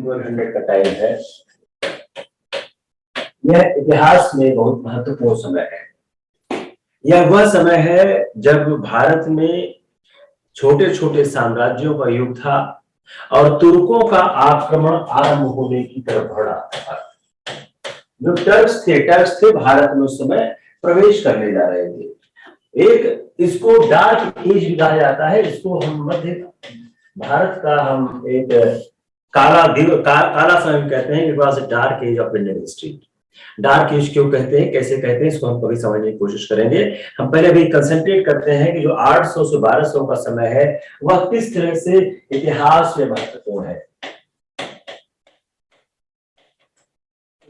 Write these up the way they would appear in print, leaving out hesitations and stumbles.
1200 का टाइम है। यह इतिहास में बहुत महत्वपूर्ण समय है। यह वह समय है जब भारत में छोटे छोटे साम्राज्यों का युग था और तुर्कों का आक्रमण आरंभ होने की तरफ बढ़ रहा था। जो टर्क्स थे भारत में उस समय प्रवेश करने जा रहे थे। एक इसको डार्क एज भी कहा जाता है। इसको हम मध्य भारत का हम एक काला समय कहते हैं। It was a dark age of Indian history. Dark age क्यों कहते हैं, कैसे कहते हैं, इसको हम कभी समझने की कोशिश करेंगे। हम पहले भी कंसंट्रेट करते हैं कि जो 800 से 1200 का समय है वह किस तरह से इतिहास में महत्वपूर्ण है।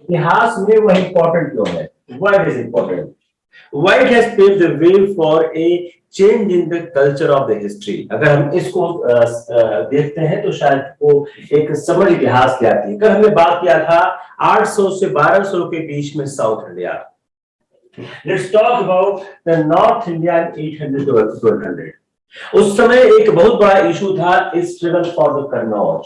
इतिहास में वह इंपॉर्टेंट क्यों है, why it is important, why it has paved the way for a change in the culture of the history. अगर हम इसको देखते हैं तो शायद वो एक समझ इतिहास की आती है। कल हमने बात किया था 800 से 1200 के बीच में south India. Let's talk about the north India 800 to 1200। उस समय एक बहुत बड़ा इशू था struggle for the Kannauj.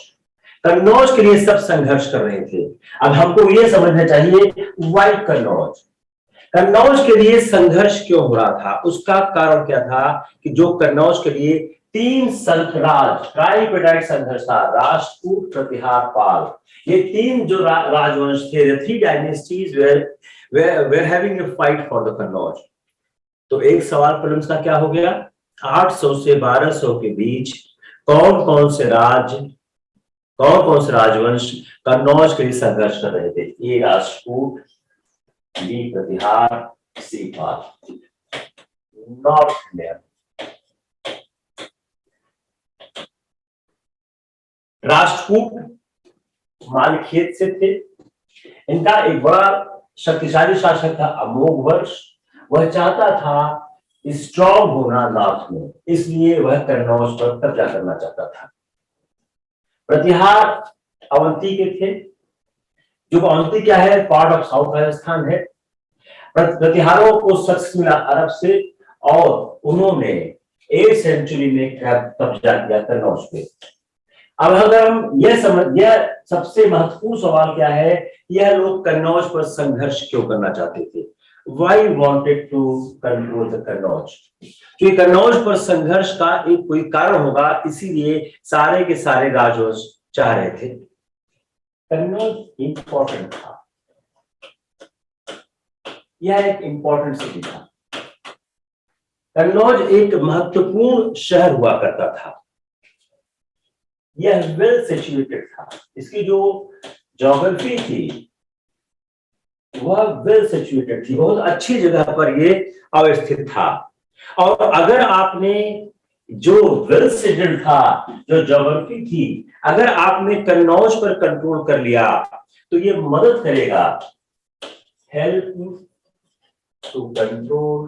Kannauj के लिए सब संघर्ष कर रहे थे। अब हमको ये समझना चाहिए व्हाई कन्नौज, कन्नौज के लिए संघर्ष क्यों हो रहा था। उसका कारण क्या था कि जो कन्नौज के लिए 3 ट्राइपेटाइट संघर्ष था, राष्ट्रकूट, प्रतिहार, पाल। ये 3 जो राजवंश थे, the 3 dynasties were having a fight for the Kannauj. तो एक सवाल प्रॉब्लम्स का क्या हो गया, 800 से 1200 के बीच कौन कौन से राजवंश कन्नौज के लिए संघर्ष कर रहे थे। ए राष्ट्रकूट, बी प्रतिहार, सी पाल। नॉर्थ इंडिया राष्ट्रकूट मालखेत से थे। इनका एक बड़ा शक्तिशाली शासक था अमोघवर्ष। वह चाहता था स्ट्रॉन्ग होना नॉर्थ में, इसलिए वह कन्नौज पर कब्जा करना चाहता था। प्रतिहार अवंती के थे। जो अवंती क्या है, पार्ट ऑफ साउथ राजस्थान है। प्रतिहारों को सक्सेस मिला अरब से और उन्होंने 8th सेंचुरी में कब्जा किया कन्नौज पे। अब अगर हम यह सबसे महत्वपूर्ण सवाल क्या है, यह लोग कन्नौज पर संघर्ष क्यों करना चाहते थे। Why wanted to control the Kannauj? क्योंकि कन्नौज पर संघर्ष का एक कोई कारण होगा, इसीलिए सारे के सारे राजवंश चाह रहे थे। कन्नौज इंपॉर्टेंट था, यह एक इंपॉर्टेंट सिटी था। कन्नौज एक महत्वपूर्ण शहर हुआ करता था। यह वेल सिचुएटेड था। इसकी जो ज्योग्राफी थी वह वेल सिचुएटेड थी, बहुत अच्छी जगह पर यह अवस्थित था। और अगर आपने जो वेल सेटल्ड था, जो ज्योग्राफी थी, अगर आपने कन्नौज पर कंट्रोल कर लिया तो ये मदद करेगा, help to control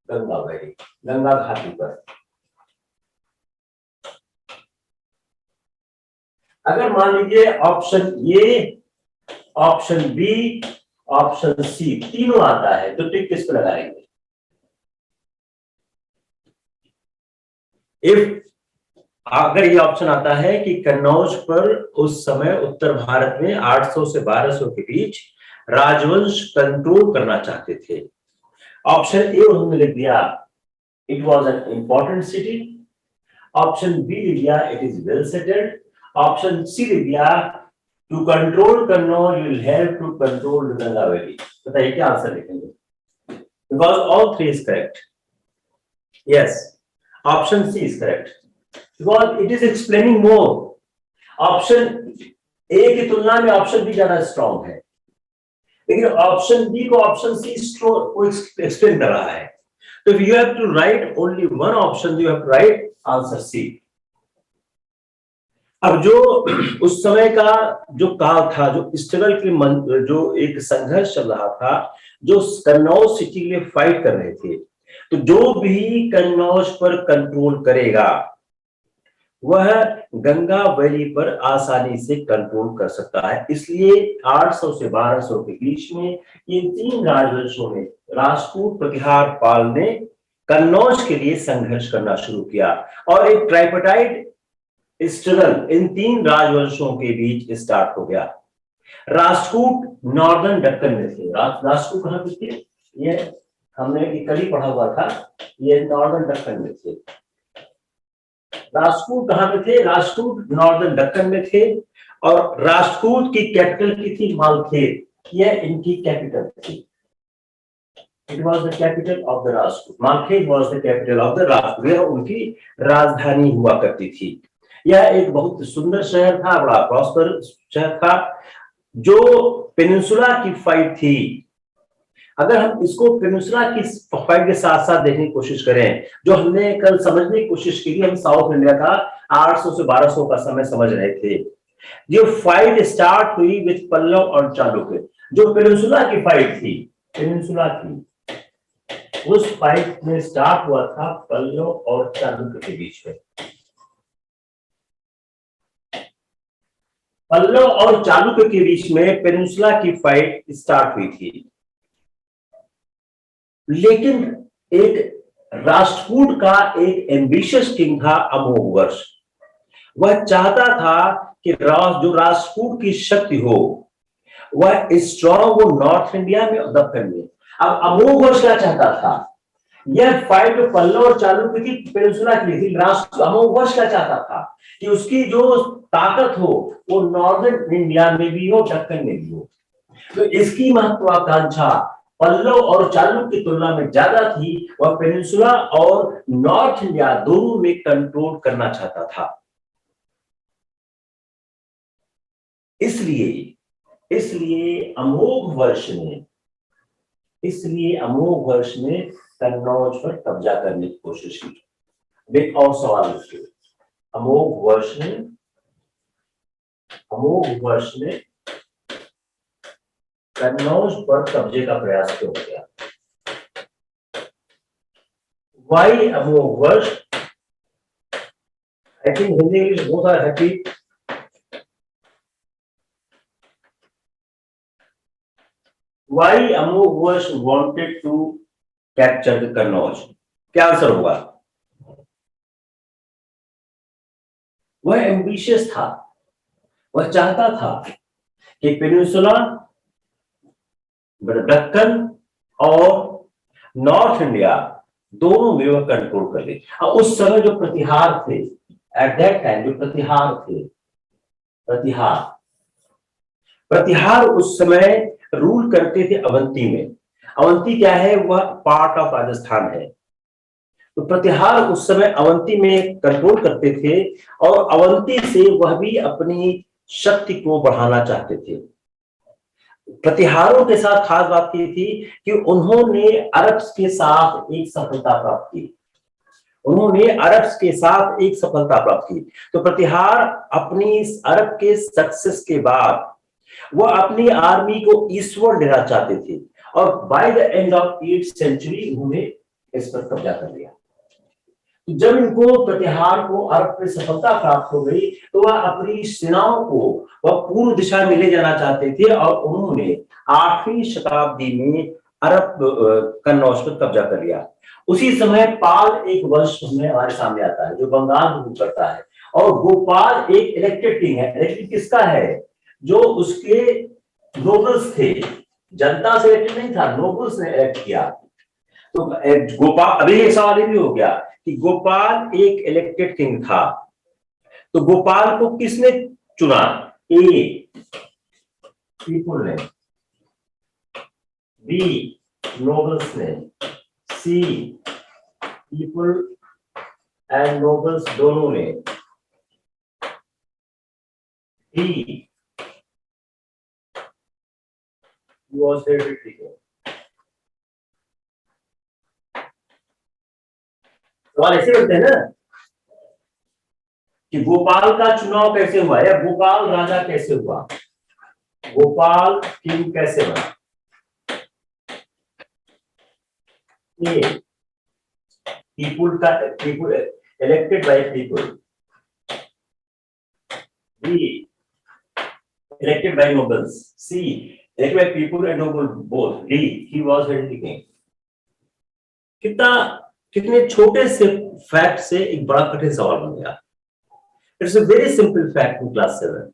Ganga valley, Ganga घाटी पर। अगर मान लीजिए option A, option B, option C तीनों आता है तो टिक किस पे लगाएंगे। अगर ये ऑप्शन आता है कि कन्नौज पर उस समय उत्तर भारत में 800 से 1200 के बीच राजवंश कंट्रोल करना चाहते थे। ऑप्शन ए उन्होंने लिख दिया it was an important city. Option B लिख दिया it is well settled. Option C लिख दिया to control Kannauj will help to control Ganga valley. बताइए क्या आंसर लिखेंगे, because all 3 is correct. Yes, option C is correct because it is explaining more. Option A की तुलना में ऑप्शन बी ज्यादा strong है, लेकिन ऑप्शन बी को ऑप्शन सी एक्सप्लेन कर रहा है। तो you have to write only one option, you have to write answer C. अब जो उस समय का जो काल था, जो स्ट्रगल की जो एक संघर्ष चल रहा था, जो कन्नौज सिटी के लिए फाइट कर रहे थे, तो जो भी कन्नौज पर कंट्रोल करेगा वह गंगा वैली पर आसानी से कंट्रोल कर सकता है। इसलिए 800 से 1200 के बीच में ये 3 राजवंशों ने, राष्ट्रकूट, प्रतिहार, पाल ने कन्नौज के लिए संघर्ष करना शुरू किया और एक ट्राइपेटाइट स्ट्रगल इन तीन राजवंशों के बीच स्टार्ट हो गया। राष्ट्रकूट नॉर्दर्न दक्कन में थे। राष्ट्रकूट कहां पे थे? ये हमने कल ही पढ़ा हुआ था, ये नॉर्दर्न दक्कन में थे। राष्ट्रकूट कहां पे थे? राष्ट्रकूट नॉर्दर्न दक्कन में थे और राष्ट्रकूट की कैपिटल की थी मालखेड़। यह इनकी कैपिटल थी। It was the capital of the Rajput. Malkhed was the capital of the Rajput. यह उनकी राजधानी हुआ करती थी। यह एक बहुत सुंदर शहर था, बड़ा प्रॉस्पर शहर था। जो पेनिनसुला की फाइट थी, अगर हम इसको पेनिनसुला की फाइट के साथ साथ देखने की कोशिश करें, जो हमने कल समझने की कोशिश की, हम साउथ इंडिया का 800 से 1200 का समय समझ रहे थे। जो फाइट स्टार्ट हुई विद पल्लव और चालुक्य, जो पेनिनसुला की फाइट थी, पेनिनसुला की उस फाइट में स्टार्ट हुआ था पल्लव और चालुक्य के बीच में। पल्लव और चालुक्य के बीच में पेनिनसुला की फाइट स्टार्ट हुई थी। लेकिन एक राष्ट्रकूट का एक एम्बिशियस किंग था अमोघवर्ष। वह चाहता था कि जो राष्ट्रकूट की शक्ति हो वह स्ट्रॉन्ग हो नॉर्थ इंडिया में और दक्षिण में। अब अमोघवर्ष क्या चाहता था? यह फाइट जो पल्लव और चालुक्य की पेनिनसुला के लिए थी। अमोघवर्ष क्या चाहता था कि उसकी जो ताकत हो वो नॉर्दर्न इंडिया में भी हो, दक्कन में भी हो। तो इसकी महत्वाकांक्षा पल्लव और चालुक्य की तुलना में ज्यादा थी। वह पेनिनसुला और नॉर्थ इंडिया दोनों में कंट्रोल करना चाहता था। इसलिए अमोघवर्ष ने कन्नौज पर कब्जा करने की कोशिश की। एक और सवाल पूछिए, अमोघवर्ष ने कन्नौज पर कब्जे का प्रयास क्यों किया? Why Amoghavarsha? I think Hindi English both are happy. Why Amoghavarsha wanted to capture the Kannauj? क्या आंसर होगा? वह एम्बिशियस था, वह चाहता था कि पेनिनसुला, दक्कन और नॉर्थ इंडिया दोनों में वह कंट्रोल कर ले। अब उस समय जो प्रतिहार थे, एट दैट टाइम जो प्रतिहार थे, प्रतिहार उस समय रूल करते थे अवंती में। अवंती क्या है? वह पार्ट ऑफ राजस्थान है। तो प्रतिहार उस समय अवंती में कंट्रोल करते थे और अवंती से वह भी अपनी शक्ति को बढ़ाना चाहते थे। प्रतिहारों के साथ खास बात ये थी कि उन्होंने अरब्स के साथ एक सफलता प्राप्त की। तो प्रतिहार अपनी अरब के सक्सेस के बाद वह अपनी आर्मी को ईस्टवर्ड लेना चाहते थे और by the end of 8th century उन्होंने इस पर कब्जा कर लिया। जब इनको प्रतिहार को अरब में सफलता प्राप्त हो गई तो वह अपनी सेनाओं को वह पूर्व दिशा में ले जाना चाहते थे और उन्होंने 8वीं शताब्दी में अरब कन्नौज पर कब्जा कर लिया। उसी समय पाल एक वंश में हमारे सामने आता है जो बंगाल रूल करता है और गोपाल एक इलेक्टेड किंग है। इलेक्टेड किसका है? जो उसके नोबल्स थे, जनता से इलेक्टेड नहीं था, नोबल्स ने इलेक्ट किया। तो गोपाल, अभी एक सवाल ये भी हो गया कि गोपाल एक इलेक्टेड किंग था, तो गोपाल को किसने चुना? ए, पीपुल ने, बी, नोबल्स ने, सी, पीपुल एंड नोबल्स दोनों ने, डी, was hereditary king। सवाल ऐसे करते हैं ना कि गोपाल का चुनाव कैसे हुआ या गोपाल राजा कैसे हुआ, गोपाल किंग कैसे बना? A, people elected by people, B, elected by nobles, C, elected by people and noble both, D, he was hereditary king। कितने छोटे से फैक्ट से एक बड़ा कठिन सवाल बन गया। It's a very simple fact in class 7।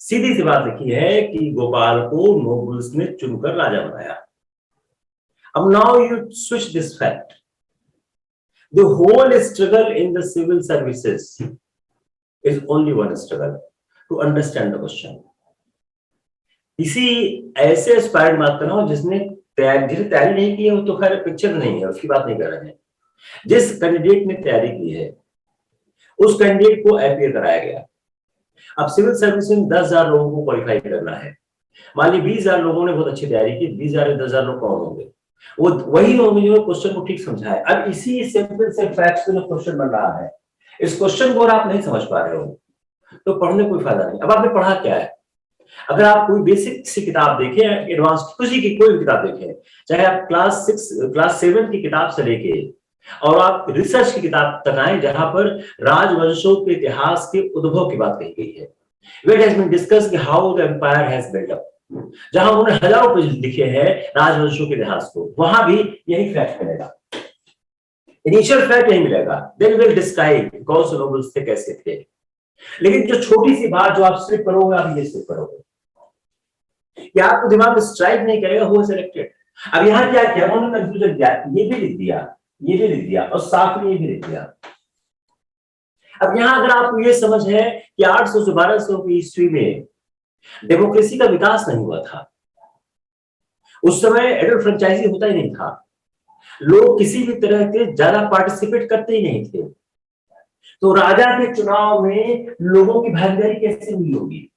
सीधी सी बात लिखी है कि गोपाल को नोबल्स ने चुनकर राजा बनाया। अब now you switch this fact, the whole struggle in the civil services is only one struggle to understand the question. किसी ऐसे एस्पायर्ड मार्क करना हो जिसने तैयारी नहीं की है, वो तो खैर पिक्चर नहीं है, उसकी बात नहीं कर रहे हैं। जिस कैंडिडेट ने तैयारी की है उस कैंडिडेट को अपीयर कराया गया। अब सिविल सर्विस में 10,000 लोगों को क्वालिफाई करना है। मान ली 20,000 लोगों ने बहुत अच्छी तैयारी की, 20,000 या 10,000 लोग कौन होंगे? वो वही लोग जो क्वेश्चन को ठीक समझा है। अब इसी सिंपल से फैक्ट से जो क्वेश्चन बन रहा है, इस क्वेश्चन को अगर आप नहीं समझ पा रहे हो तो पढ़ने कोई फायदा नहीं। अब आपने पढ़ा क्या है? अगर आप कोई बेसिक सी किताब देखें, एडवांस किसी की कोई भी किताब देखें, चाहे आप क्लास 7 की किताब से लेके और आप रिसर्च की किताब तक आए जहां पर राजवंशों के इतिहास के उद्भव की बात कही गई है, where it has been discussed how the empire has built up, जहां उन्होंने हजारों पेज लिखे हैं राजवंशों के इतिहास को, वहां भी यही फैक्ट मिलेगा, इनिशियल फैक्ट यही मिलेगा। देन विल डिस्क्राइब कौन से नोबल्स थे, कैसे थे। लेकिन जो छोटी सी बात जो आप स्लिप करोगे, आप ये स्लिप करोगे कि आपको दिमाग में स्ट्राइक नहीं करेगा हु इज इलेक्टेड। अब यहां क्या किया उन्होंने? कंफ्यूजन किया, ये भी लिख दिया, ये भी लिख दिया और साथ में ये भी लिख दिया। अब यहां अगर आपको ये समझ है कि 800 से 1200 की ईस्वी में डेमोक्रेसी का विकास नहीं हुआ था, उस समय एडल्ट फ्रेंचाइजी होता ही नहीं था, लोग किसी भी तरह के ज्यादा पार्टिसिपेट करते ही नहीं थे, तो राजा के चुनाव में लोगों की भागीदारी कैसे हुई होगी?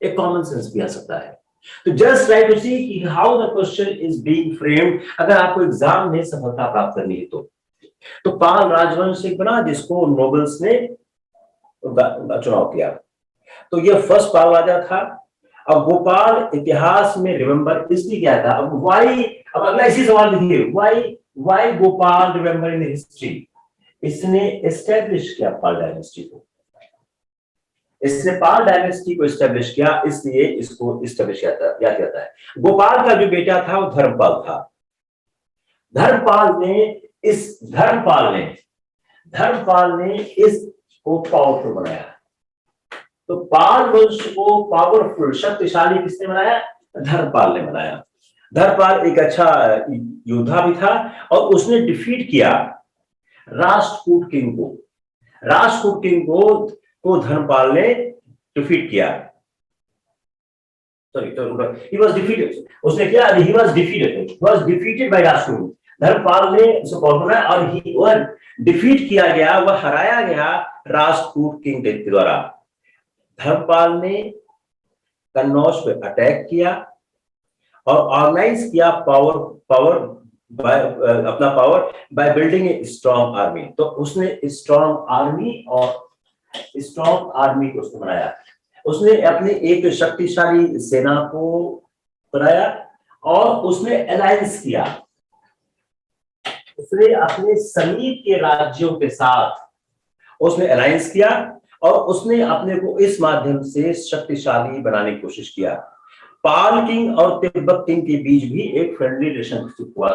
एक कॉमन सेंस भी आ सकता है। तो जस्ट ट्राई टू सी कि how the question is being framed, अगर आपको एग्जाम में सफलता प्राप्त करनी है तो पाल राजवंश एक बना जिसको नोबल्स ने चुनाव किया, तो ये फर्स्ट पाल राजा था। अब गोपाल इतिहास में रिमेंबर इसलिए क्या था? अब वाई, अब अगला इसी सवाल देखिए, why Gopal remember in history? इसने एस्टेब्लिश किया पाल डायनेस्टी को, इसने पाल डायनेस्टी को एस्टेब्लिश किया, इसलिए इसको एस्टेब्लिश किया जाता है। गोपाल का जो बेटा था वो धर्मपाल था। धर्मपाल ने इसको पावरफुल बनाया। तो पाल वंश को पावरफुल, शक्तिशाली किसने बनाया? धर्मपाल ने बनाया। धर्मपाल एक अच्छा योद्धा भी था और उसने डिफीट किया राष्ट्रकूट किंग को। राष्ट्रकूट किंग को धर्मपाल ने डिफीट किया। He was defeated. उसने क्या? He was defeated by Rashtrakuta. Dharmpal ने उसको कॉल बनाया और वह डिफीट किया गया, वह हराया गया राष्ट्रकूट किंग के द्वारा। धर्मपाल ने कन्नौज पे अटैक किया और ऑर्गेनाइज किया अपना power by building a strong army. तो उसने स्ट्रॉन्ग आर्मी को उसने बनाया। उसने अपनी एक शक्तिशाली सेना को बनाया और उसने अलायंस किया। उसने अपने समीप के राज्यों के साथ उसने अलायंस किया और उसने अपने को इस माध्यम से शक्तिशाली बनाने की कोशिश किया। पाल किंग और तिब्बत किंग के बीच भी एक फ्रेंडली रिलेशनशिप हुआ।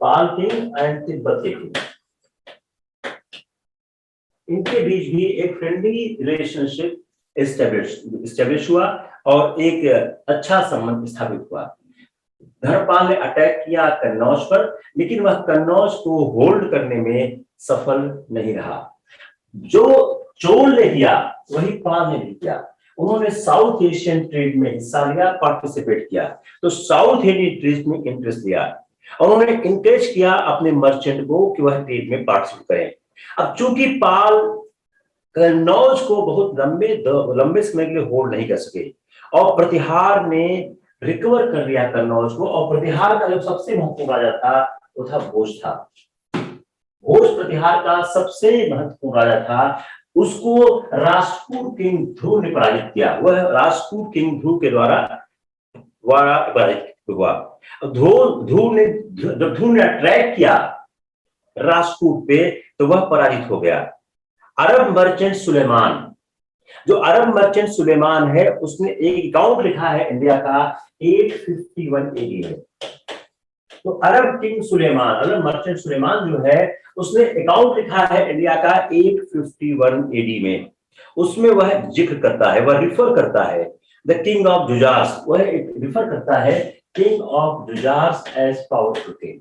पाल किंग एंड तिब्बत किंग, इनके बीच भी एक फ्रेंडली रिलेशनशिप एस्टेब्लिश हुआ और एक अच्छा संबंध स्थापित हुआ। धर्मपाल ने अटैक किया कन्नौज पर, लेकिन वह कन्नौज को होल्ड करने में सफल नहीं रहा। जो चोल ने किया वही पाल ने भी किया। उन्होंने साउथ एशियन ट्रेड में हिस्सा लिया, पार्टिसिपेट किया, तो साउथ एशियन ट्रेड में इंटरेस्ट लिया और उन्होंने इंकरेज किया अपने मर्चेंट को कि वह ट्रेड में पार्टिसिपेट करें। अब चूंकि पाल कन्नौज को बहुत लंबे समय के लिए होल्ड नहीं कर सके और प्रतिहार ने रिकवर कर लिया कन्नौज को, और प्रतिहार का जो सबसे महत्वपूर्ण राजा था वो था भोज था। भोज प्रतिहार का सबसे महत्वपूर्ण राजा था, उसको राष्ट्रकूट किंग ध्रुव ने पराजित किया। वह राष्ट्रकूट किंग ध्रुव के द्वारा पराजित हुआ। जब ध्रुव ने अटैक किया राष्ट्रकूट पे तो वह पराजित हो गया। अरब मर्चेंट सुलेमान है, उसने एक अकाउंट लिखा है इंडिया का 851 AD में। तो अरब किंग सुलेमान, अरब मर्चेंट सुलेमान जो है, उसने अकाउंट लिखा है इंडिया का 851 एडी में। उसमें वह जिक्र करता है, वह रिफर करता है द किंग ऑफ जुजार्स, वह रिफर करता है king of Juzrs as powerful king.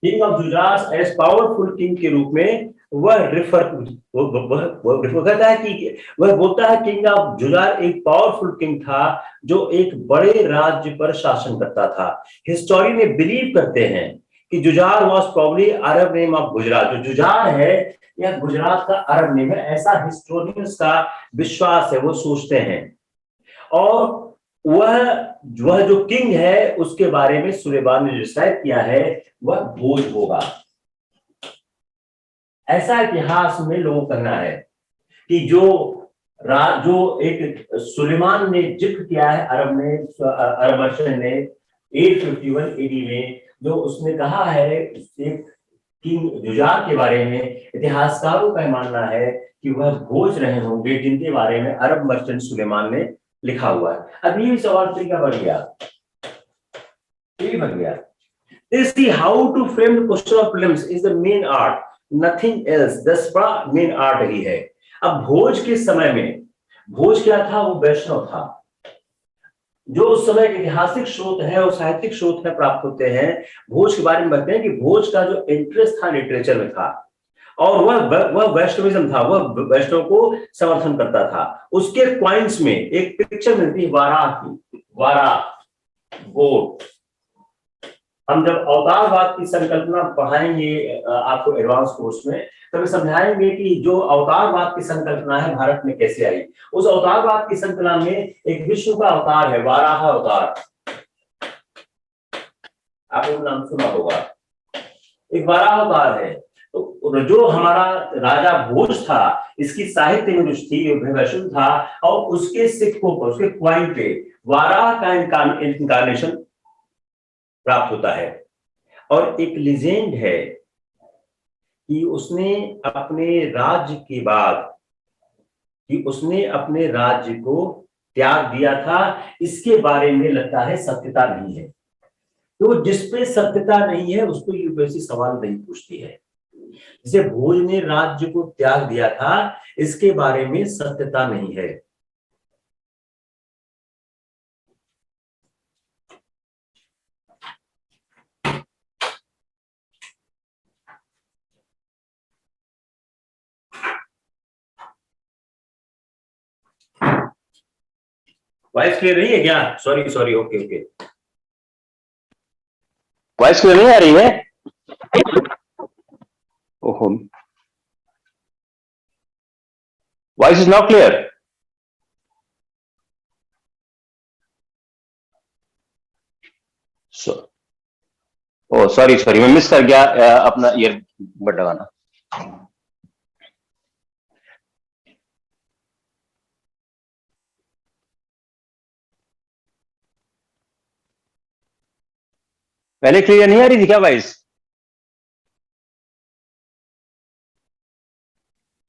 King of Juzrs as powerful king के रूप में वह रिफर करता है कि वह बोलता है किंग ऑफ जुजार एक पावरफुल किंग था जो एक बड़े राज्य पर शासन करता था। हिस्टोरियन ने बिलीव करते हैं कि Juzr was probably Arab name of Gujarat. जो जुजार है यह गुजरात का अरब नेम है, ऐसा हिस्टोरियंस का विश्वास है, वो सोचते हैं। और वह जो किंग है उसके बारे में सुलेमान ने डिसाइड किया है वह भोज होगा। ऐसा इतिहास में लोगों का कहना है कि जो एक सुलेमान ने जिक्र किया है अरब मर्चेंट ने 851 एडी में, जो उसने कहा है एक किंग जुजार के बारे में, इतिहासकारों का मानना है कि वह भोज रहे होंगे जिनके बारे में अरब मर्चेंट सुलेमान ने लिखा हुआ है। अब ये सवाल तरीका बढ़ गया, ये बढ़ गया। See how to frame the question of prelims is the main art, nothing else. दस बड़ा मेन आर्ट ही है। अब भोज के समय में भोज क्या था, वो वैष्णव था। जो उस समय के ऐतिहासिक स्रोत है और साहित्यिक स्रोत है प्राप्त होते हैं, भोज के बारे में बताते हैं कि भोज का जो इंटरेस्ट था लिटरेचर में था और वह वैष्णविज्म था, वह वैष्णव को समर्थन करता था। उसके क्वाइंस में एक पिक्चर मिलती है वाराह की, वाराह बोट। हम जब अवतारवाद की संकल्पना पढ़ाएंगे आपको एडवांस कोर्स में, तब समझाएंगे कि जो अवतारवाद की संकल्पना है भारत में कैसे आई। उस अवतारवाद की संकल्पना में एक विष्णु का अवतार है, वाराह अवतार, आपने नाम सुना होगा, एक वाराह अवतार है। तो जो हमारा राजा भोज था, इसकी साहित्य में रुचि थी, वैष्णव था, और उसके सिक्कों पर, उसके क्वाइन पे वाराह का इनकारनेशन प्राप्त होता है। और एक लीजेंड है कि उसने अपने राज्य के बाद कि उसने अपने राज्य को त्याग दिया था, इसके बारे में लगता है सत्यता नहीं है। तो जिसपे सत्यता नहीं है उसको यूपीएससी सवाल नहीं पूछती है। जैसे भोज ने राज्य को त्याग दिया था, इसके बारे में सत्यता नहीं है। वॉइस क्लियर नहीं है क्या? Sorry sorry, okay okay. Voice clear नहीं आ रही है? ओहो, voice is not clear. Oh sorry sorry, मैं मिस कर गया अपना ईयरबड लगाना। पहले क्लियर नहीं आ रही थी क्या वॉइस?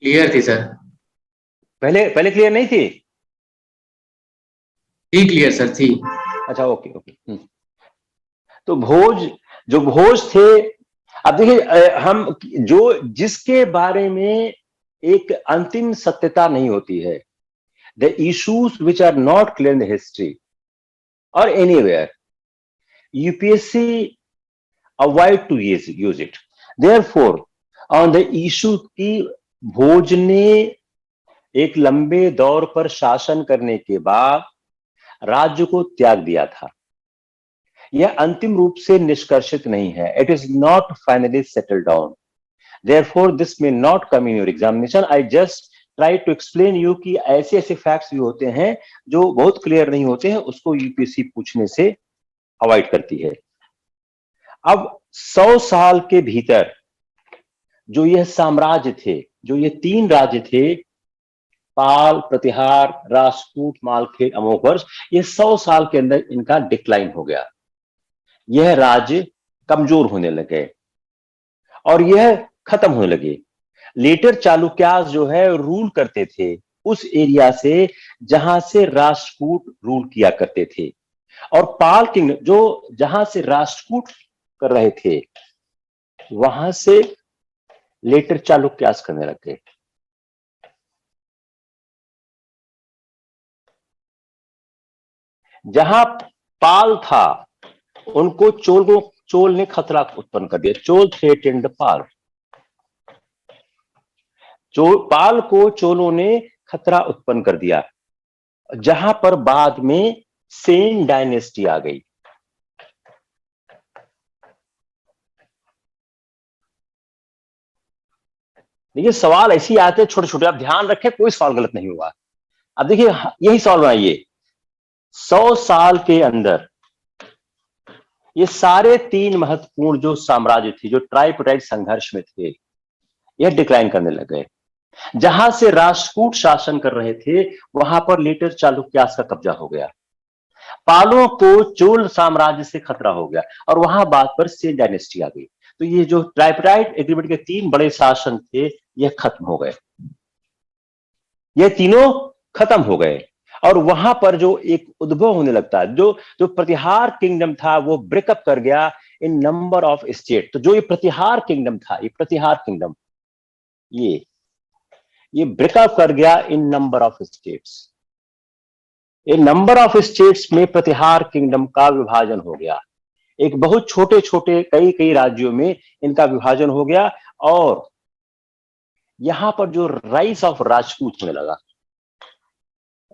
क्लियर थी सर। पहले क्लियर नहीं थी? थी क्लियर सर, थी। अच्छा ओके ओके। तो जो भोज थे, अब देखिए हम जिसके बारे में एक अंतिम सत्यता नहीं होती है, the issues which are not clear in the history और anywhere, UPSC avoid to use it. Therefore on the issue की भोज ने एक लंबे दौर पर शासन करने के बाद राज्य को त्याग दिया था, यह अंतिम रूप से निष्कर्षित नहीं है। It is not finally settled down, therefore this may not come in your examination. I just try to explain you कि ऐसे ऐसे फैक्ट्स भी होते हैं जो बहुत क्लियर नहीं होते हैं, उसको यूपीएससी पूछने से अवॉइड करती है। अब 100 साल के भीतर जो यह साम्राज्य थे, जो ये 3 राज्य थे, पाल, प्रतिहार, राजपूत, मालखेड़, अमोघवर्ष, ये 100 साल के अंदर इनका डिक्लाइन हो गया। यह राज्य कमजोर होने लगे और यह खत्म होने लगे। लेटर चालुक्यास जो है रूल करते थे उस एरिया से जहां से राष्ट्रकूट रूल किया करते थे, और पाल किंगडम जो जहां से राष्ट्रकूट कर रहे थे वहां से लेटर चालुक्यास करने लग गए। जहां पाल था उनको चोल ने खतरा उत्पन्न कर दिया। चोल थ्रेटेंड पाल। पाल को चोलों ने खतरा उत्पन्न कर दिया, जहां पर बाद में सेन डायनेस्टी आ गई। देखिए सवाल ऐसे ही आते हैं छोटे छोटे, आप ध्यान रखें कोई सवाल गलत नहीं होगा। अब देखिए यही सवाल बनाइए, 100 साल के अंदर ये सारे 3 महत्वपूर्ण जो साम्राज्य थे, जो ट्राइपर्टाइट संघर्ष में थे, यह डिक्लाइन करने लग गए। जहां से राष्ट्रकूट शासन कर रहे थे वहां पर लेटर चालुक्यास का कब्जा हो गया। पालों को चोल साम्राज्य से खतरा हो गया और वहां बात पर सेन डायनेस्टी आ गई। तो ये जो ट्राइपर्टाइट एग्रीमेंट के 3 बड़े शासन थे यह खत्म हो गए, ये तीनों खत्म हो गए। और वहां पर जो एक उद्भव होने लगता है, जो प्रतिहार किंगडम था वो ब्रेकअप कर गया इन नंबर ऑफ स्टेट। तो जो ये प्रतिहार किंगडम था, ये प्रतिहार किंगडम ये ब्रेकअप कर गया in number of states. In number of states में प्रतिहार किंगडम का विभाजन हो गया। एक बहुत छोटे छोटे कई कई राज्यों में इनका विभाजन हो गया, और यहां पर जो राइज ऑफ राजपूत होने लगा,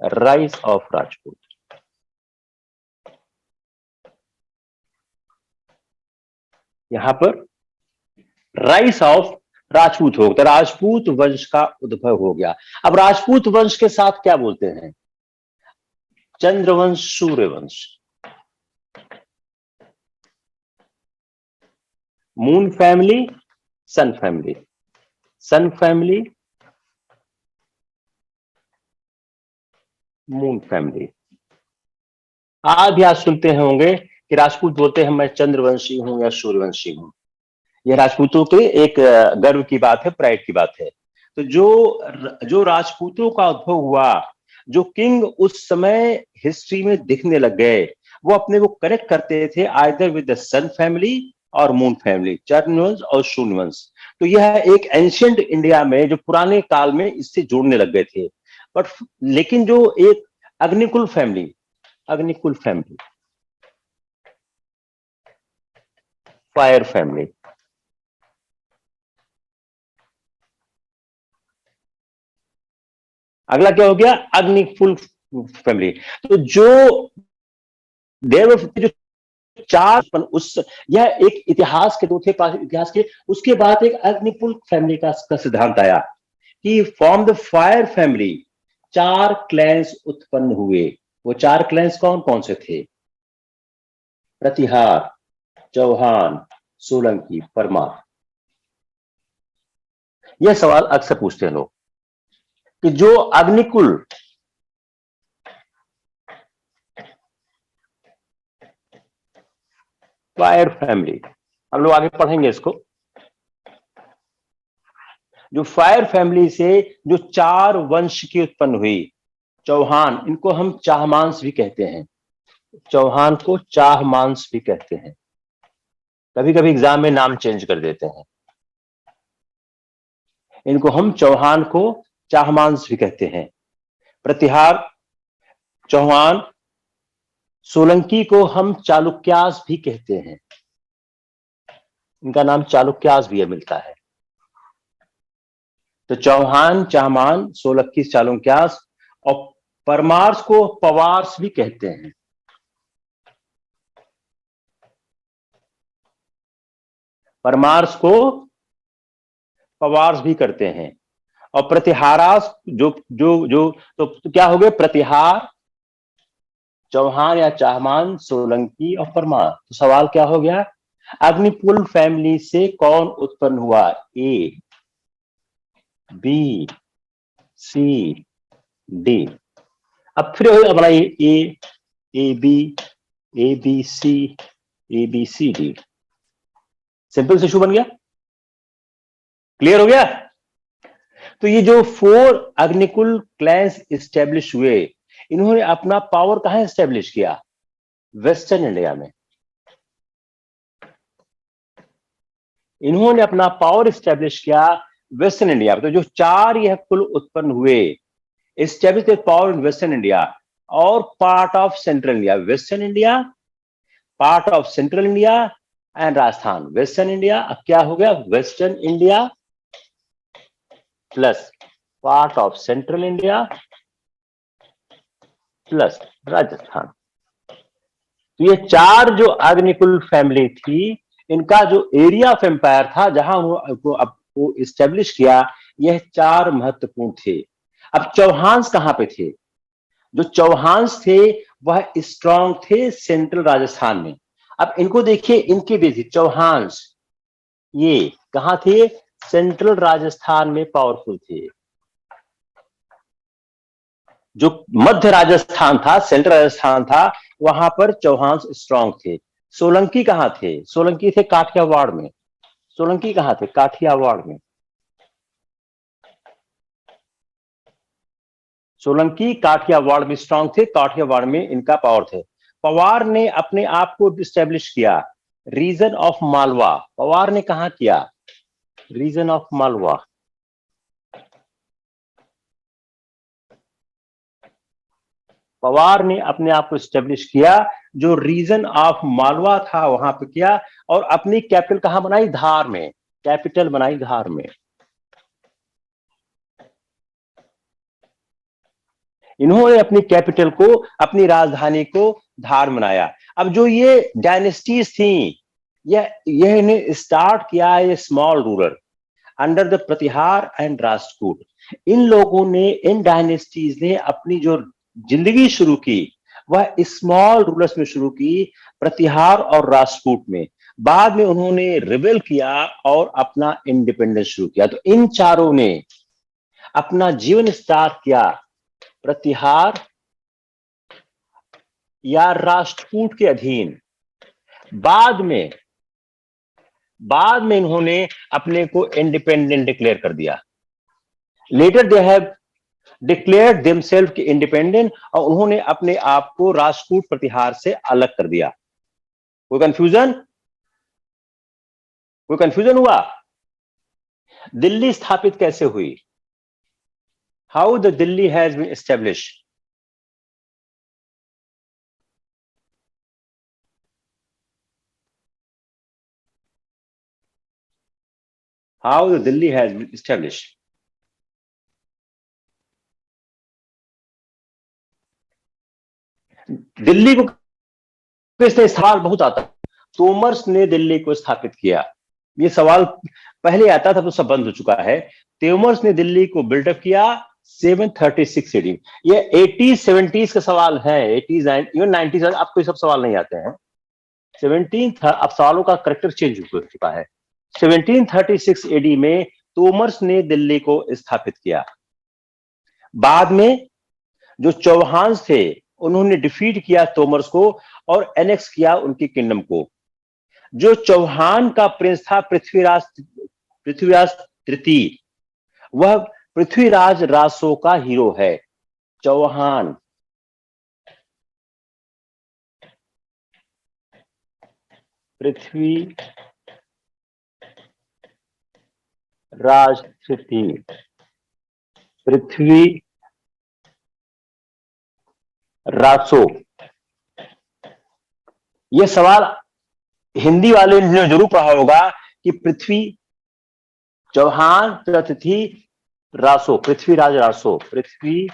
राइज ऑफ राजपूत, यहां पर राइज ऑफ राजपूत हो गया, राजपूत वंश का उद्भव हो गया। अब राजपूत वंश के साथ क्या बोलते हैं? चंद्रवंश, सूर्यवंश, मून फैमिली, सन फैमिली, सन फैमिली, मून फैमिली। आज भी आज सुनते होंगे कि राजपूत बोलते हैं मैं चंद्रवंशी हूं या सूर्यवंशी हूं। यह राजपूतों के एक गर्व की बात है, प्राइड की बात है। तो जो राजपूतों का उद्भव हुआ, जो किंग उस समय हिस्ट्री में दिखने लग गए, वो अपने को कनेक्ट करते थे either with the sun family और मून फैमिली, चंद्रवंश और सूर्यवंश। तो यह एक एंशियंट इंडिया में जो पुराने काल में इससे जोड़ने लग गए थे। बट लेकिन जो एक Agnikul family, Agnikul family, fire family, अगला क्या हो गया? अग्निकुल फैमिली। तो जो देव जो 4 उस, यह एक इतिहास के 2 थे, इतिहास के। उसके बाद एक अग्निकुल फैमिली का सिद्धांत आया कि form the fire family 4 clans उत्पन्न हुए। वो 4 क्लैंस कौन कौन से थे? प्रतिहार, चौहान, सोलंकी, परमार। यह सवाल अक्सर पूछते हैं लोग कि जो अग्निकुल फायर फैमिली, हम लोग आगे पढ़ेंगे इसको, जो फायर फैमिली से जो 4 वंश की उत्पन्न हुई, चौहान, इनको हम चाहमांस भी कहते हैं, चौहान को चाहमांस भी कहते हैं, कभी कभी एग्जाम में नाम चेंज कर देते हैं। इनको हम चौहान को चाहमांस भी कहते हैं। प्रतिहार, चौहान, सोलंकी को हम चालुक्यास भी कहते हैं, इनका नाम चालुक्यास भी मिलता है। तो चौहान, चाहमान, सोलंकी, चालुक्यास, और परमार्स को पवार्स भी कहते हैं। परमार्स को पवार्स भी करते हैं। और प्रतिहारास जो जो जो तो क्या हो गए? प्रतिहार, चौहान या चाहमान, सोलंकी और परमार। तो सवाल क्या हो गया? अग्निकुल फैमिली से कौन उत्पन्न हुआ? A, B, C, D. अब फिर बनाइए A B C D. Simple से इशू बन गया, क्लियर हो गया? तो ये जो 4 अग्निकुल क्लैंस एस्टेब्लिश हुए, इन्होंने अपना पावर कहां एस्टेब्लिश किया? वेस्टर्न इंडिया में। इन्होंने अपना पावर एस्टेब्लिश किया वेस्टर्न इंडिया में। तो जो चार यह कुल उत्पन्न हुए, establish power in western India और part of central India. Western India, part of central India and Rajasthan. Western India अब क्या हो गया? Western India plus part of central India plus Rajasthan. तो ये चार जो अग्निकुल फैमिली थी, इनका जो एरिया ऑफ एम्पायर था जहां वो इस्टेब्लिश किया, यह चार महत्वपूर्ण थे। अब चौहान्स कहां पे थे? जो चौहान्स थे वह स्ट्रांग थे सेंट्रल राजस्थान में। अब इनको देखिए, इनके देखिए चौहान्स ये कहां थे? सेंट्रल राजस्थान में पावरफुल थे। जो मध्य राजस्थान था, सेंट्रल राजस्थान था, वहां पर चौहान्स स्ट्रांग थे। सोलंकी कहां थे? सोलंकी थे काठियावाड़ में। सोलंकी कहां थे? काठियावाड़ में। सोलंकी काठियावाड़ में स्ट्रांग थे, काठियावाड़ में इनका पावर थे। पवार ने अपने आप को स्टैब्लिश किया रीजन ऑफ मालवा। पवार ने कहा किया? Reason of Malwa. पवार ने अपने आप को स्टैब्लिश किया, जो रीजन ऑफ मालवा था वहां पे किया, और अपनी कैपिटल कहां बनाई? धार में। कैपिटल बनाई धार में। इन्होंने अपनी कैपिटल को, अपनी राजधानी को धार बनाया। अब जो ये डायनेस्टीज थी, यह इन्हें स्टार्ट किया ये small ruler under the Pratihar and Rashtrakuta. इन लोगों ने, इन डायनेस्टीज ने अपनी जो जिंदगी शुरू की वह स्मॉल रूलर्स में शुरू की, प्रतिहार और राष्ट्रकूट में। बाद में उन्होंने रिबेल किया और अपना इंडिपेंडेंस शुरू किया। तो इन चारों ने अपना जीवन स्टार्ट किया प्रतिहार या राष्ट्रकूट के अधीन। बाद में इन्होंने अपने को इंडिपेंडेंट डिक्लेयर कर दिया। Later they have declared themselves के इंडिपेंडेंट, और उन्होंने अपने आप को राष्ट्रकूट प्रतिहार से अलग कर दिया। कोई कंफ्यूजन? कोई कंफ्यूजन हुआ? दिल्ली स्थापित कैसे हुई? How the Delhi has been established? How the Delhi has been established? Delhi को किसने, सवाल बहुत आता है, तोमर्स ने दिल्ली को स्थापित किया। ये सवाल पहले आता था तो सब बंद हो चुका है। तोमर्स ने दिल्ली को बिल्डअप किया 736 एडी। ये 80s 70s का सवाल है, 80s इवन 90s, अब कोई सब सवाल नहीं आते हैं। 17 था, अब सवालों का करेक्टर चेंज हो चुका है। 1736 एडी में तोमर्स ने दिल्ली को स्थापित किया। बाद में जो चौहान्स थे उन्होंने डिफीट किया तोमर्स को और एनेक्स किया उनकी किंगडम को। जो चौहान का प्रिंस था पृथ्वीराज तृतीय, वह पृथ्वीराज रासो का हीरो है। चौहान पृथ्वी राज तृतीय, पृथ्वी रासो। यह सवाल हिंदी वाले ने जरूर पढ़ा होगा कि पृथ्वी चौहान तिथि रासो, पृथ्वीराज रासो, पृथ्वी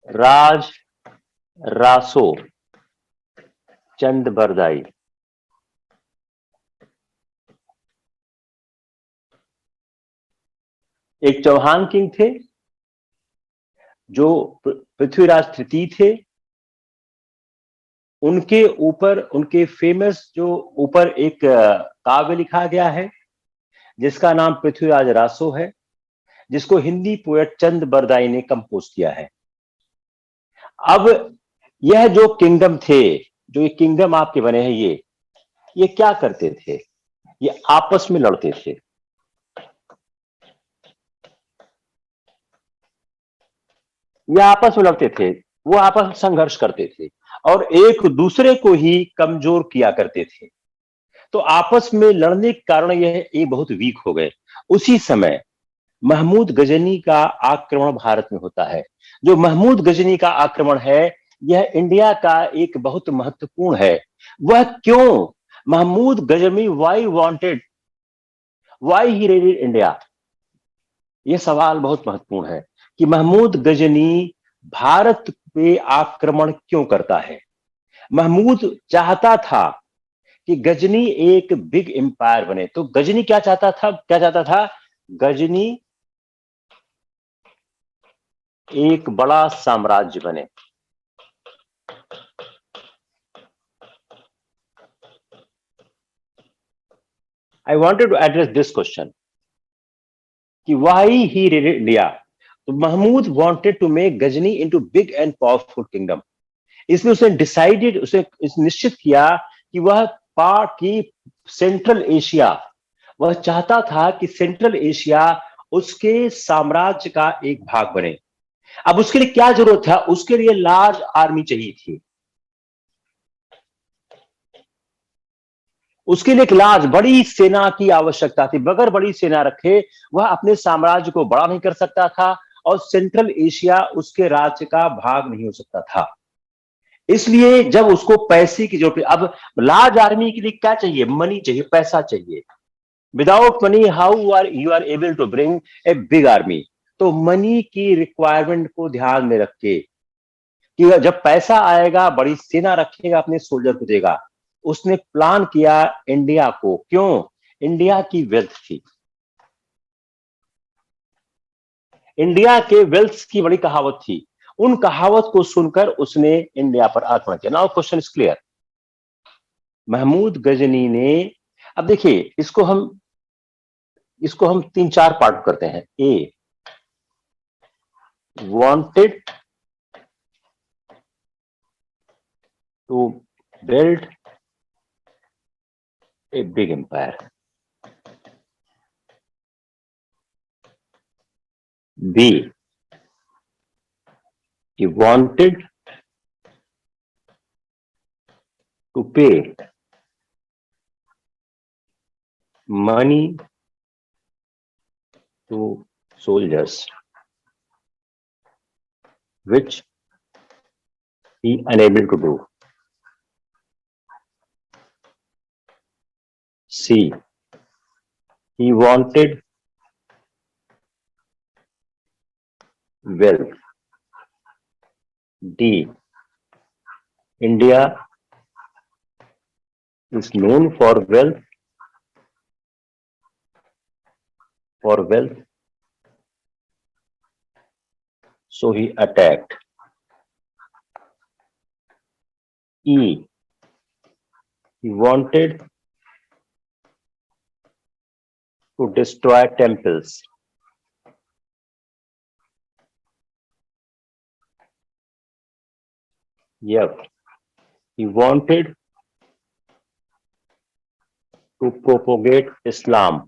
राज रासो चंद बरदाई। एक चौहान किंग थे जो पृथ्वीराज तृतीय थे। उनके ऊपर, उनके फेमस जो ऊपर एक काव्य लिखा गया है जिसका नाम पृथ्वीराज रासो है, जिसको हिंदी पोएट चंद बरदाई ने कंपोज किया है। अब यह जो किंगडम थे, जो ये किंगडम आपके बने हैं, ये क्या करते थे? ये आपस में लड़ते थे। ये आपस में लड़ते थे, वो आपस में संघर्ष करते थे और एक दूसरे को ही कमजोर किया करते थे। तो आपस में लड़ने के कारण ये बहुत वीक हो गए। उसी समय महमूद गजनी का आक्रमण भारत में होता है। जो महमूद गजनी का आक्रमण है, यह इंडिया का एक बहुत महत्वपूर्ण है। वह क्यों? Mahmud Ghazni why he raided India, यह सवाल बहुत महत्वपूर्ण है कि महमूद गजनी भारत पे आक्रमण क्यों करता है। महमूद चाहता था कि गजनी एक बिग एम्पायर बने। तो गजनी क्या चाहता था? गजनी एक बड़ा साम्राज्य बने। I wanted to address this question कि व्हाई ही रेडेड इंडिया। तो Mahmud wanted to make Ghazni into big and powerful kingdom. इसलिए उसने डिसाइडेड, उसे निश्चित किया कि वह पार्ट की सेंट्रल एशिया, वह चाहता था कि सेंट्रल एशिया उसके साम्राज्य का एक भाग बने। अब उसके लिए क्या जरूरत था? उसके लिए लार्ज आर्मी चाहिए थी। उसके लिए एक लार्ज, बड़ी सेना की आवश्यकता थी। बगैर बड़ी सेना रखे वह अपने साम्राज्य को बड़ा नहीं कर सकता था और सेंट्रल एशिया उसके राज्य का भाग नहीं हो सकता था। इसलिए जब उसको पैसे की जरूरत, अब लार्ज आर्मी के लिए क्या चाहिए? मनी चाहिए, पैसा चाहिए। Without money how are you are able to bring a big army. तो मनी की रिक्वायरमेंट को ध्यान में रख के कि जब पैसा आएगा, बड़ी सेना रखेगा, अपने सोल्जर को देगा। उसने प्लान किया इंडिया को। क्यों? इंडिया की वेल्थ थी, इंडिया के वेल्थ की बड़ी कहावत थी। उन कहावत को सुनकर उसने इंडिया पर आक्रमण किया। Now question is clear. Mahmud Ghazni ने, अब देखिए इसको हम 3-4 पार्ट करते हैं। A wanted to build a big empire. B he wanted to pay money to soldiers, which he unable to do. C, he wanted wealth. D, India is known for wealth, so he attacked. E, he wanted to destroy temples. F, he wanted to propagate Islam.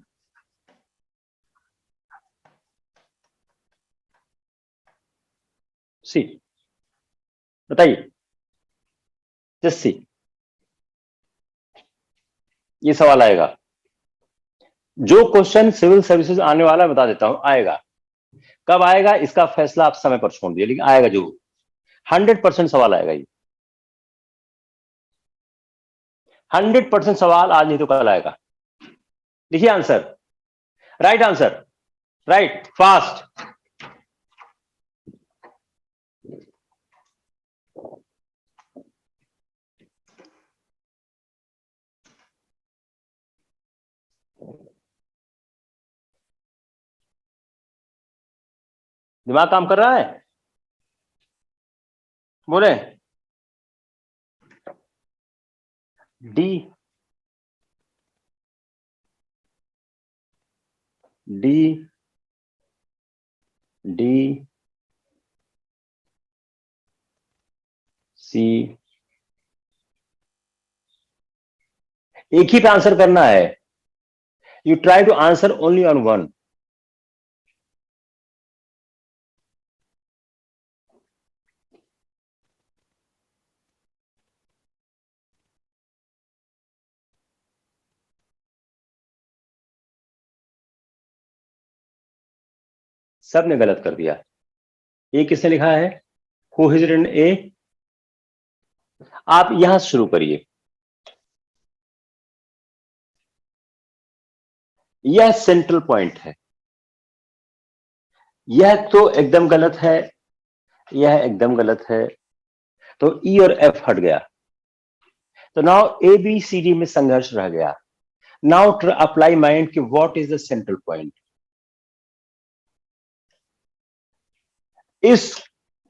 सी, बताइए। Just see, ये सवाल आएगा। जो question civil services आने वाला है बता देता हूं, आएगा। कब आएगा इसका फैसला आप समय पर छोड़ दिए, लेकिन आएगा जरूर। 100% सवाल आएगा। ये 100% सवाल आज नहीं तो कल आएगा। लिखिए answer, right answer, right, fast. दिमाग काम कर रहा है? बोले। D, D, D, C. एक ही पे आंसर करना है। You try to answer only on one. सबने गलत कर दिया। ए किसने लिखा है? Who has written A? आप यहां शुरू करिए। यह सेंट्रल पॉइंट है। यह तो एकदम गलत है, यह एकदम गलत है, तो ई और एफ हट गया। तो now A B C D में संघर्ष रह गया। नाउ अप्लाई माइंड कि what is the central point. इस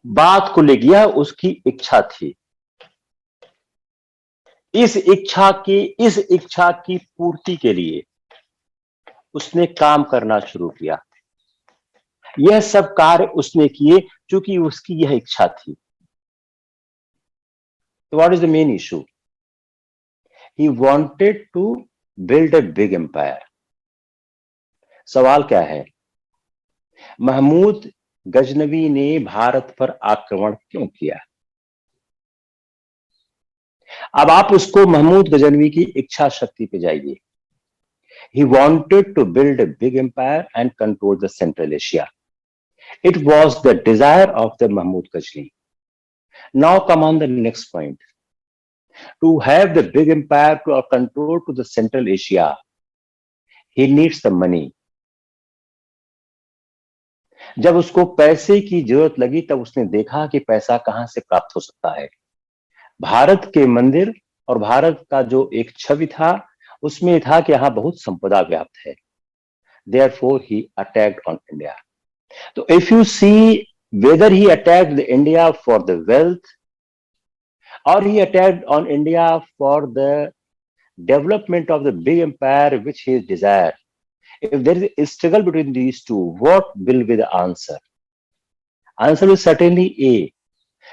बात को लेकर यह उसकी इच्छा थी। इस इच्छा की पूर्ति के लिए उसने काम करना शुरू किया। यह सब कार्य उसने किए क्योंकि उसकी यह इच्छा थी। तो what is the main issue? He wanted to build a big empire. सवाल क्या है? महमूद गजनवी ने भारत पर आक्रमण क्यों किया? अब आप उसको महमूद गजनवी की इच्छा शक्ति पे जाइए। He wanted to build a big empire and control the Central Asia. It was the desire of the Mahmud Ghazni. Now come on the next point. To have the big empire to control to the Central Asia, he needs the money. जब उसको पैसे की जरूरत लगी तब उसने देखा कि पैसा कहां से प्राप्त हो सकता है। भारत के मंदिर और भारत का जो एक छवि था उसमें था कि यहां बहुत संपदा व्याप्त है। Therefore, he attacked on India. So, if you see whether he attacked the India for the wealth or he attacked on India for the development of the big empire which he desired, if there is a struggle between these two, what will be the answer? Answer is certainly A.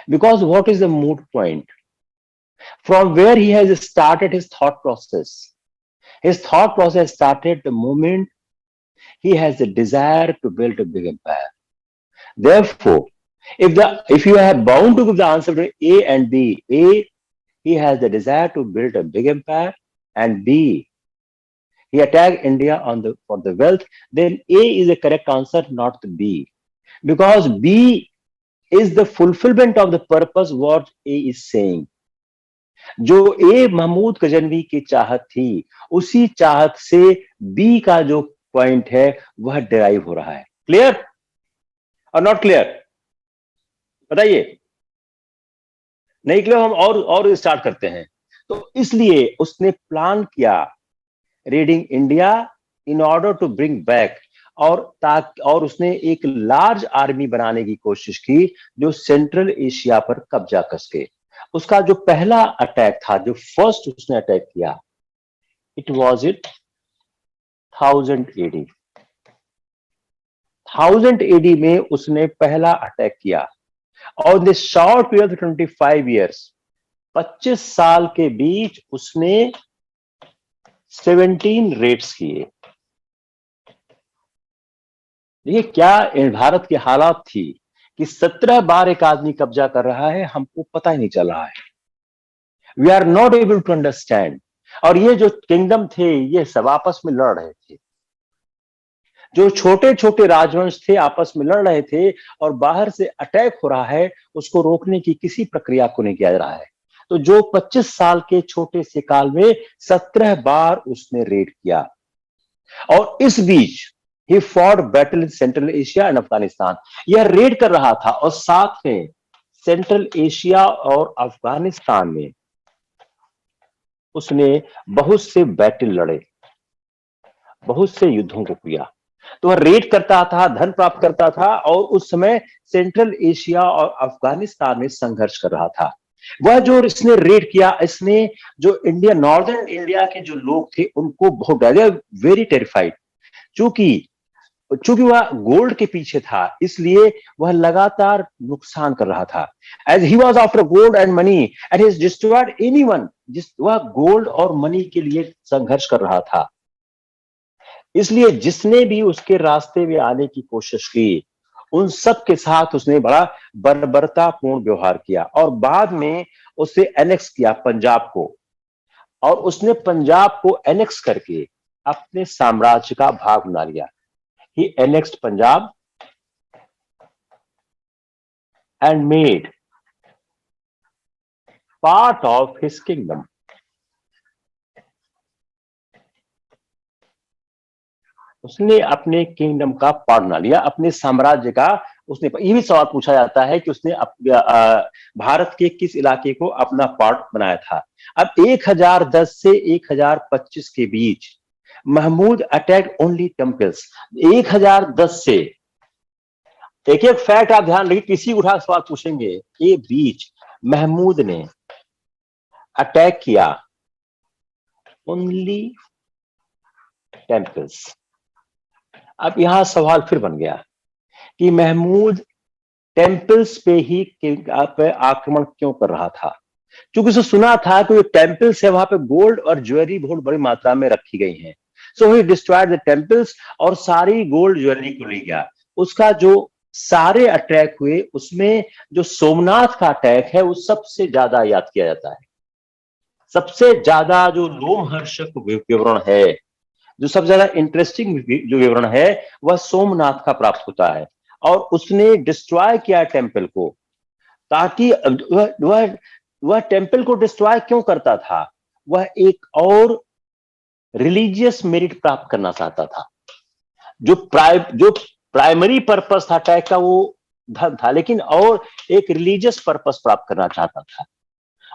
Because what is the moot point? From where he has started his thought process. His thought process started the moment he has a desire to build a big empire. Therefore, if you have bound to give the answer to A and B, A, he has the desire to build a big empire, and B, he attacked India for the wealth, then A is the correct answer, not the B. Because B is the fulfillment of the purpose what A is saying. जो ए महमूद गजनवी की चाहत थी उसी चाहत से B का जो point है वह डिराइव हो रहा है। क्लियर और नॉट क्लियर? बताइए। नहीं क्लियर? हम और स्टार्ट करते हैं। तो इसलिए उसने प्लान किया raiding India in order to bring back, और उसने एक लार्ज आर्मी बनाने की कोशिश की जो सेंट्रल एशिया पर कब्जा कर सके। उसका जो पहला अटैक था, जो फर्स्ट उसने अटैक किया, इट वॉज 1000 AD। 1000 AD में उसने पहला अटैक किया और द शॉर्ट पीरियड 25 years, 25 साल के बीच उसने 17 रेड्स किए। देखिए क्या भारत की हालात थी कि 17 बार एक आदमी कब्जा कर रहा है, हमको पता ही नहीं चल रहा है। We are not able to understand. और ये जो किंगडम थे ये सब आपस में लड़ रहे थे। जो छोटे छोटे राजवंश थे आपस में लड़ रहे थे और बाहर से अटैक हो रहा है, उसको रोकने की किसी प्रक्रिया को नहीं किया जा रहा है। तो जो 25 साल के छोटे से काल में 17 बार उसने रेड किया। और इस बीच he fought battle in Central Asia and Afghanistan। यह रेड कर रहा था और साथ में सेंट्रल एशिया और अफगानिस्तान में उसने बहुत से बैटल लड़े, बहुत से युद्धों को किया। तो वह रेड करता था, धन प्राप्त करता था और उस समय सेंट्रल एशिया और अफगानिस्तान में संघर्ष कर रहा था। वह जो इसने रेड किया, इसने जो इंडिया, नॉर्दर्न इंडिया के जो लोग थे उनको बहुत वेरी टेरिफाइड। चूंकि वह गोल्ड के पीछे था इसलिए वह लगातार नुकसान कर रहा था। As he was after gold and money and he destroyed anyone, वह गोल्ड और मनी के लिए संघर्ष कर रहा था। इसलिए जिसने भी उसके रास्ते में आने की कोशिश की उन सब के साथ उसने बड़ा बर्बरतापूर्ण व्यवहार किया और बाद में उसे एनेक्स किया पंजाब को, और उसने पंजाब को एनेक्स करके अपने साम्राज्य का भाग बना लिया। He annexed Punjab and made part of his kingdom. उसने अपने किंगडम का पार्ट बना लिया, अपने साम्राज्य का। उसने ये भी सवाल पूछा जाता है कि उसने भारत के किस इलाके को अपना पार्ट बनाया था। अब 1010 से 1025 के बीच महमूद अटैक ओनली टेम्पल्स। 1010 से एक एक फैक्ट आप ध्यान रखिए, किसी उठा सवाल पूछेंगे, ये बीच महमूद ने अटैक किया ओनली टेम्पल्स। अब यहां सवाल फिर बन गया कि महमूद टेम्पल्स पे ही आक्रमण क्यों कर रहा था? क्योंकि उसे सुना था कि जो टेम्पल्स है वहां पे गोल्ड और ज्वेलरी बहुत बड़ी मात्रा में रखी गई हैं। सो ही डिस्ट्रॉयड द टेम्पल्स और सारी गोल्ड ज्वेलरी को ले गया। उसका जो सारे अटैक हुए उसमें जो सोमनाथ का अटैक है वो सबसे ज्यादा याद किया जाता है। सबसे ज्यादा जो रोमहर्षक विवरण है, जो सबसे ज्यादा इंटरेस्टिंग जो विवरण है वह सोमनाथ का प्राप्त होता है। और उसने डिस्ट्रॉय किया टेम्पल को, ताकि वह टेम्पल को डिस्ट्रॉय क्यों करता था? वह एक और रिलीजियस मेरिट प्राप्त करना चाहता था। जो प्राइमरी पर्पस था अटैक का वो धर्म था, लेकिन और एक रिलीजियस पर्पस प्राप्त करना चाहता था।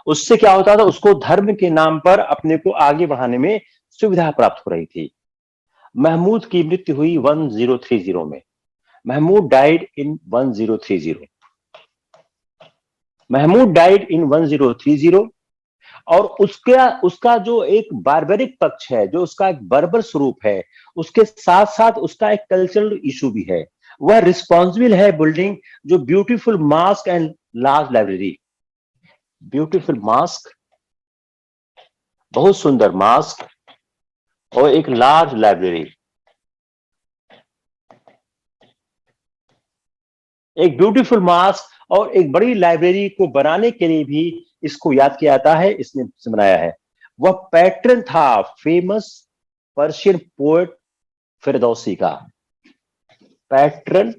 उससे क्या होता था, उसको धर्म के नाम पर अपने को आगे बढ़ाने में सुविधा प्राप्त हो रही थी। महमूद की मृत्यु हुई 1030 में। Mahmud died in 1030। Mahmud died in 1030 और उसका जो एक बारबरिक पक्ष है, जो उसका एक बर्बर स्वरूप है, उसके साथ साथ उसका एक कल्चरल इशू भी है। वह रिस्पॉन्सिबल है बिल्डिंग जो beautiful mask and large library. Beautiful mask, बहुत सुंदर मास्क और एक लार्ज लाइब्रेरी। एक ब्यूटीफुल मास्क और एक बड़ी लाइब्रेरी को बनाने के लिए भी इसको याद किया जाता है, इसने बनाया है। वह पैटर्न था फेमस पर्शियन पोएट फिरदौसी का। Pattern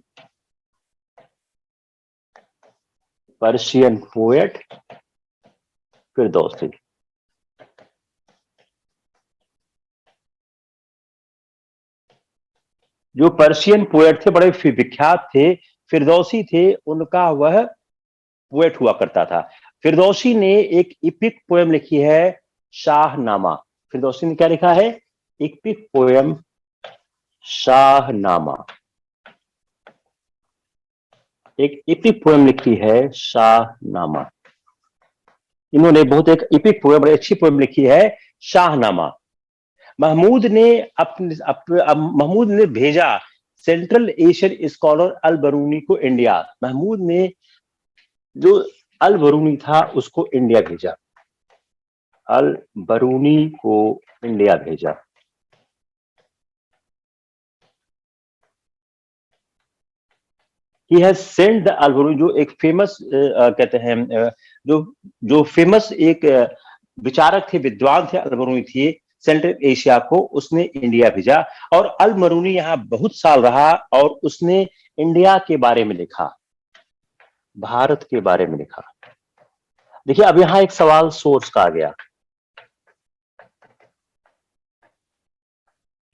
Persian poet Firdausi. जो पर्शियन पोएट थे, बड़े विख्यात थे, फिरदौसी थे, उनका वह पोएट हुआ करता था। फिरदौसी ने एक इपिक पोएम लिखी है, शाहनामा। फिरदौसी ने क्या लिखा है? EPIC poem Shahnameh. एक इपिक पोएम लिखी है, शाहनामा। इन्होंने बहुत एक इपिक पोएम, बड़ी अच्छी पोएम लिखी है, शाहनामा। महमूद ने भेजा सेंट्रल एशियन स्कॉलर अल बरूनी को इंडिया। महमूद ने जो अल बरूनी था उसको इंडिया भेजा। अल बरूनी को इंडिया भेजा। He has sent the Al Biruni, जो एक फेमस कहते हैं जो फेमस एक विचारक थे, विद्वान थे, अल बरूनी थे, सेंट्रल एशिया को उसने इंडिया भेजा। और अल बरूनी यहां बहुत साल रहा और उसने इंडिया के बारे में लिखा, भारत के बारे में लिखा। देखिए अब यहां एक सवाल सोर्स का आ गया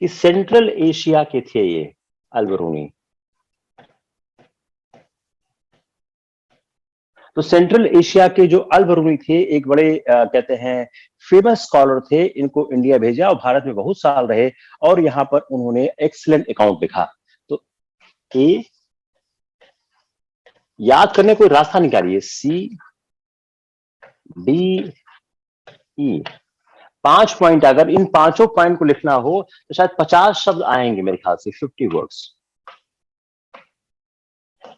कि सेंट्रल एशिया के थे ये अल बरूनी। तो सेंट्रल एशिया के जो अल बरूनी थे एक बड़े कहते हैं फेमस स्कॉलर थे, इनको इंडिया भेजा और भारत में बहुत साल रहे और यहां पर उन्होंने एक्सीलेंट अकाउंट लिखा। तो ए याद करने कोई रास्ता निकालिए, सी डी ई। 5 पॉइंट, अगर इन पांचों पॉइंट को लिखना हो तो शायद 50 शब्द आएंगे मेरे ख्याल से, 50 वर्ड्स।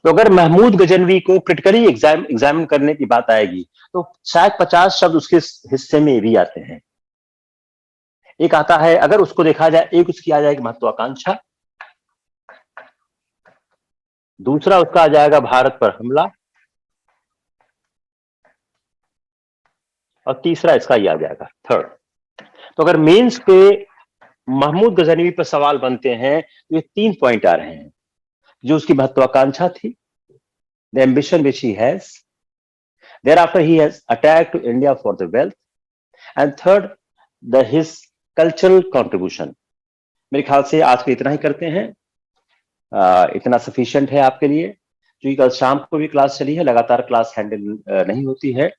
तो अगर महमूद गजनवी को क्रिटिकली एग्जामिन करने की बात आएगी तो शायद 50 शब्द उसके हिस्से में भी आते हैं। एक आता है, अगर उसको देखा जाए, एक उसकी आ जाएगी महत्वाकांक्षा, दूसरा उसका आ जाएगा भारत पर हमला, और तीसरा इसका ही आ जाएगा थर्ड। तो अगर मेंस पे महमूद गजनवी पर सवाल बनते हैं तो ये 3 पॉइंट आ रहे हैं, जो उसकी महत्वाकांक्षा थी, the ambition which he has. Thereafter, he has attacked to India for the wealth. And third, his cultural contribution. मेरे ख्याल से आज को इतना ही करते हैं, इतना सफिशिएंट है आपके लिए, क्योंकि कल शाम को भी क्लास चली है, लगातार क्लास हैंडल नहीं होती है।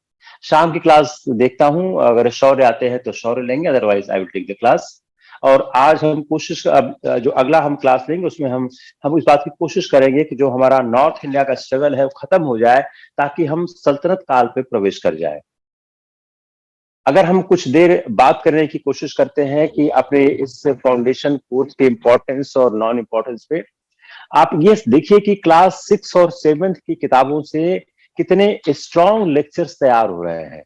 शाम की क्लास देखता हूं, अगर शौर्य आते हैं तो शौर्य लेंगे, otherwise I will take the class. और आज हम कोशिश, अब जो अगला हम क्लास लेंगे उसमें हम इस बात की कोशिश करेंगे कि जो हमारा नॉर्थ इंडिया का स्ट्रगल है वो खत्म हो जाए, ताकि हम सल्तनत काल पे प्रवेश कर जाए। अगर हम कुछ देर बात करने की कोशिश करते हैं कि अपने इस फाउंडेशन कोर्स के इंपॉर्टेंस और नॉन इंपॉर्टेंस पे, आप ये देखिए कि क्लास 6 और 7 की किताबों से कितने स्ट्रॉन्ग लेक्चर्स तैयार हो रहे हैं।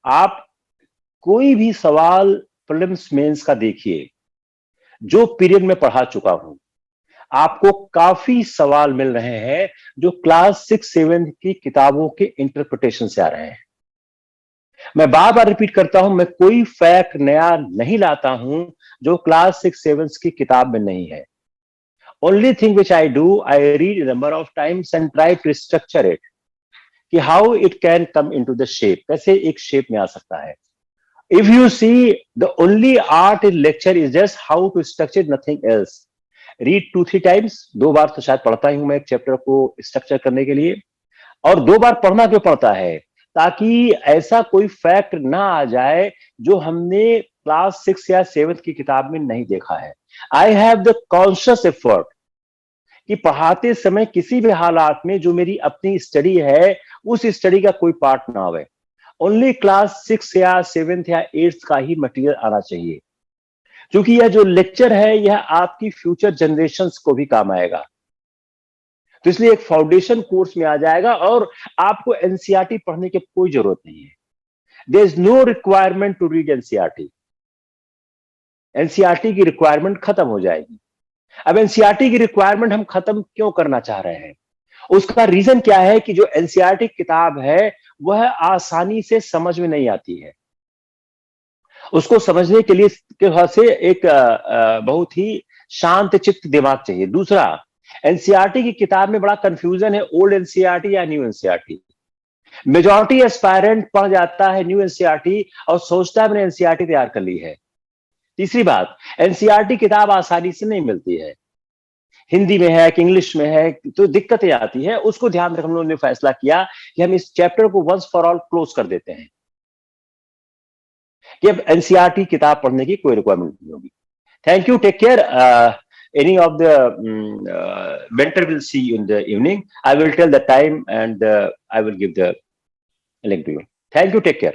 आप कोई भी सवाल प्रीलिम्स मेंस का देखिए, जो पीरियड में पढ़ा चुका हूं, आपको काफी सवाल मिल रहे हैं जो क्लास 6-7 की किताबों के इंटरप्रिटेशन से आ रहे हैं। मैं बार बार रिपीट करता हूं, मैं कोई फैक्ट नया नहीं लाता हूं जो क्लास 6-7 की किताब में नहीं है। Only thing which I do, I read a number of times and try to structure it, कि how it can come into the shape, कैसे एक shape में आ सकता है। If you see, the only art in lecture is just how to structure, nothing else. Read 2-3 times, 2 बार तो शायद पढ़ता ही हूं मैं एक चैप्टर को स्ट्रक्चर करने के लिए। और 2 बार पढ़ना क्यों पड़ता है? ताकि ऐसा कोई फैक्ट ना आ जाए जो हमने क्लास 6 या 7 की किताब में नहीं देखा है। I have the conscious effort कि पढ़ाते समय किसी भी हालात में जो मेरी अपनी स्टडी है, उस स्टडी का कोई पार्ट ना आवे। ओनली क्लास 6 या 7 या 8 का ही मटेरियल आना चाहिए, क्योंकि यह जो लेक्चर है यह आपकी फ्यूचर जनरेशंस को भी काम आएगा। तो इसलिए एक फाउंडेशन कोर्स में आ जाएगा और आपको एनसीईआरटी पढ़ने की कोई जरूरत नहीं है। There is no requirement to read NCERT. NCERT की रिक्वायरमेंट खत्म हो जाएगी। अब एनसीईआरटी की रिक्वायरमेंट हम खत्म क्यों करना चाह रहे हैं? उसका रीजन क्या है कि जो एनसीईआरटी किताब है वह आसानी से समझ में नहीं आती है। उसको समझने के लिए से एक बहुत ही शांत चित्त दिमाग चाहिए। दूसरा, एनसीईआरटी की किताब में बड़ा कंफ्यूजन है, ओल्ड एनसीईआरटी या न्यू एनसीईआरटी। मेजॉरिटी एस्पायरेंट पढ़ जाता है न्यू एनसीईआरटी और सोचता है मैंने एनसीईआरटी तैयार कर ली है। तीसरी बात, एनसीईआरटी किताब आसानी से नहीं मिलती है, हिंदी में है कि इंग्लिश में है, तो दिक्कतें आती है। उसको ध्यान रख हम लोगों ने फैसला किया कि हम इस चैप्टर को वंस फॉर ऑल क्लोज कर देते हैं कि अब एनसीईआरटी किताब पढ़ने की कोई रिक्वायरमेंट नहीं होगी। Thank you, take care. Any of the mentor will see you in the evening. I will tell the time and I will give the link to you. Thank you. Take care.